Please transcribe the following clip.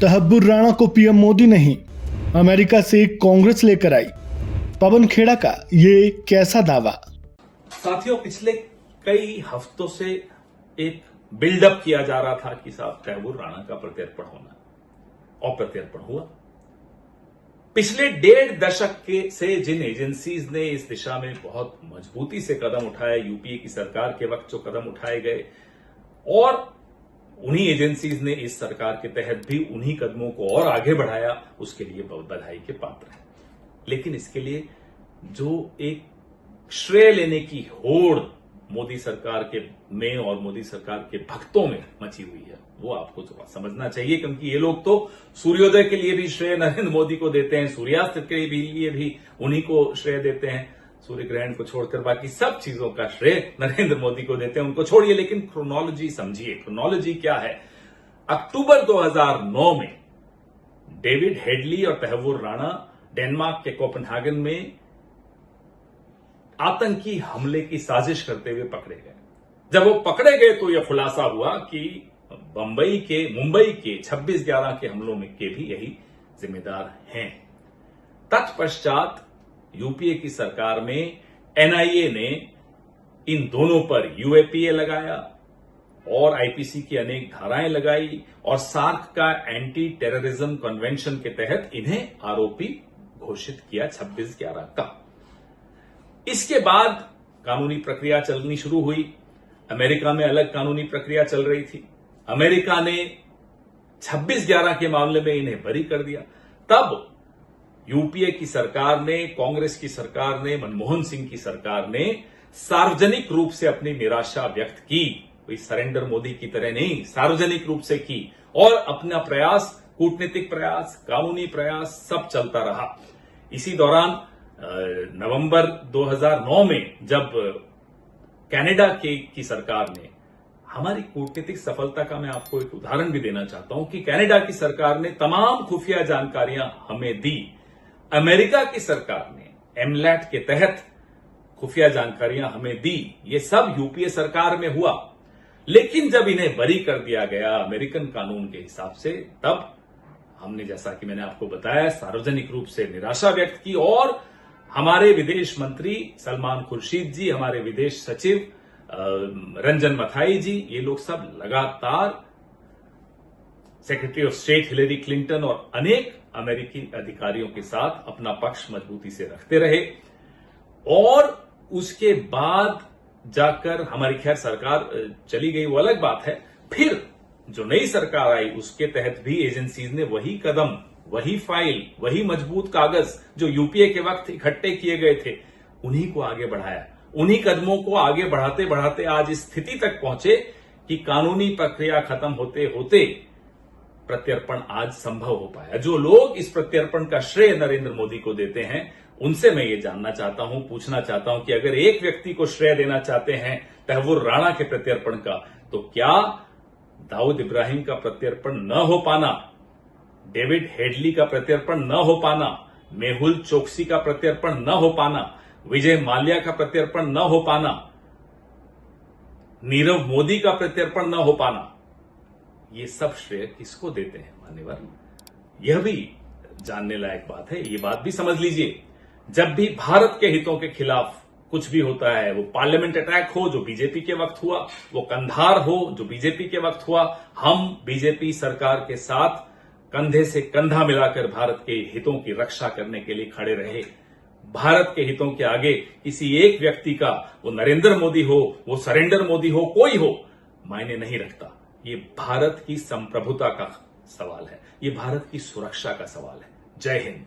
तहब्बुर राणा को पीएम मोदी नहीं, अमेरिका से कांग्रेस लेकर आई। पवन खेड़ा का ये कैसा दावा। साथियों, पिछले कई हफ्तों से एक बिल्डअप किया जा रहा था कि साहब तहब्बुर राणा का प्रत्यर्पण होना, और प्रत्यर्पण हुआ। पिछले 1.5 दशक से जिन एजेंसीज ने इस दिशा में बहुत मजबूती से कदम उठाए, यूपीए की सरकार के वक्त जो कदम उठाए गए, और उन्हीं एजेंसीज ने इस सरकार के तहत भी उन्हीं कदमों को और आगे बढ़ाया, उसके लिए बहुत बधाई के पात्र हैं। लेकिन इसके लिए जो एक श्रेय लेने की होड़ मोदी सरकार के में और मोदी सरकार के भक्तों में मची हुई है, वो आपको थोड़ा समझना चाहिए, क्योंकि ये लोग तो सूर्योदय के लिए भी श्रेय नरेंद्र मोदी को देते हैं, सूर्यास्त के लिए भी उन्हीं को श्रेय देते हैं, सूर्य ग्रहण को छोड़कर बाकी सब चीजों का श्रेय नरेंद्र मोदी को देते हैं। उनको छोड़िए, लेकिन क्रोनोलॉजी समझिए। क्रोनोलॉजी क्या है? अक्टूबर 2009 में डेविड हेडली और तहव्वुर राणा डेनमार्क के कोपेनहेगन में आतंकी हमले की साजिश करते हुए पकड़े गए। जब वो पकड़े गए तो यह खुलासा हुआ कि मुंबई के 26/11 के हमलों में के भी यही जिम्मेदार हैं। तत्पश्चात यूपीए की सरकार में एनआईए ने इन दोनों पर यूएपीए लगाया और आईपीसी की अनेक धाराएं लगाई, और सार्क का एंटी टेररिज्म कन्वेंशन के तहत इन्हें आरोपी घोषित किया 26/11 का। इसके बाद कानूनी प्रक्रिया चलनी शुरू हुई। अमेरिका में अलग कानूनी प्रक्रिया चल रही थी। अमेरिका ने 26/11 के मामले में इन्हें बरी कर दिया। तब यूपीए की सरकार ने, कांग्रेस की सरकार ने, मनमोहन सिंह की सरकार ने सार्वजनिक रूप से अपनी निराशा व्यक्त की। कोई सरेंडर मोदी की तरह नहीं, सार्वजनिक रूप से की, और अपना प्रयास, कूटनीतिक प्रयास, कानूनी प्रयास सब चलता रहा। इसी दौरान नवंबर 2009 में जब कनाडा की सरकार ने, हमारी कूटनीतिक सफलता का मैं आपको एक उदाहरण भी देना चाहता हूं कि कनाडा की सरकार ने तमाम खुफिया जानकारियां हमें दी। अमेरिका की सरकार ने एमलैट के तहत खुफिया जानकारियां हमें दी। ये सब यूपीए सरकार में हुआ। लेकिन जब इन्हें बरी कर दिया गया अमेरिकन कानून के हिसाब से, तब हमने, जैसा कि मैंने आपको बताया, सार्वजनिक रूप से निराशा व्यक्त की, और हमारे विदेश मंत्री सलमान खुर्शीद जी, हमारे विदेश सचिव रंजन मथाई जी, ये लोग सब लगातार secretary of state Hillary Clinton और अनेक अमेरिकी अधिकारियों के साथ अपना पक्ष मजबूती से रखते रहे। और उसके बाद जाकर हमारी, खैर सरकार चली गई वो अलग बात है, फिर जो नई सरकार आई उसके तहत भी एजेंसीज ने वही कदम, वही फाइल, वही मजबूत कागज जो यूपीए के वक्त इकट्ठे किए गए थे, उन्हीं को आगे बढ़ाया। उन्हीं कदमों को आगे बढ़ाते बढ़ाते आज इस स्थिति तक पहुंचे कि कानूनी प्रक्रिया खत्म होते होते प्रत्यर्पण आज संभव हो पाया। जो लोग इस प्रत्यर्पण का श्रेय नरेंद्र मोदी को देते हैं, उनसे मैं ये जानना चाहता हूं, पूछना चाहता हूं कि अगर एक व्यक्ति को श्रेय देना चाहते हैं तहव्वुर राणा के प्रत्यर्पण का, तो क्या दाऊद इब्राहिम का प्रत्यर्पण न हो पाना, डेविड हेडली का प्रत्यर्पण न हो पाना, मेहुल चोकसी का प्रत्यर्पण न हो पाना, विजय माल्या का प्रत्यर्पण न हो पाना, नीरव मोदी का प्रत्यर्पण न हो पाना, ये सब श्रेय किसको देते हैं मान्यवर? यह भी जानने लायक बात है। ये बात भी समझ लीजिए, जब भी भारत के हितों के खिलाफ कुछ भी होता है, वो पार्लियामेंट अटैक हो जो बीजेपी के वक्त हुआ, वो कंधार हो जो बीजेपी के वक्त हुआ, हम बीजेपी सरकार के साथ कंधे से कंधा मिलाकर भारत के हितों की रक्षा करने के लिए खड़े रहे। भारत के हितों के आगे किसी एक व्यक्ति का, वो नरेंद्र मोदी हो, वो सरेंडर मोदी हो, कोई हो, मायने नहीं रखता। ये भारत की संप्रभुता का सवाल है, ये भारत की सुरक्षा का सवाल है। जय हिंद।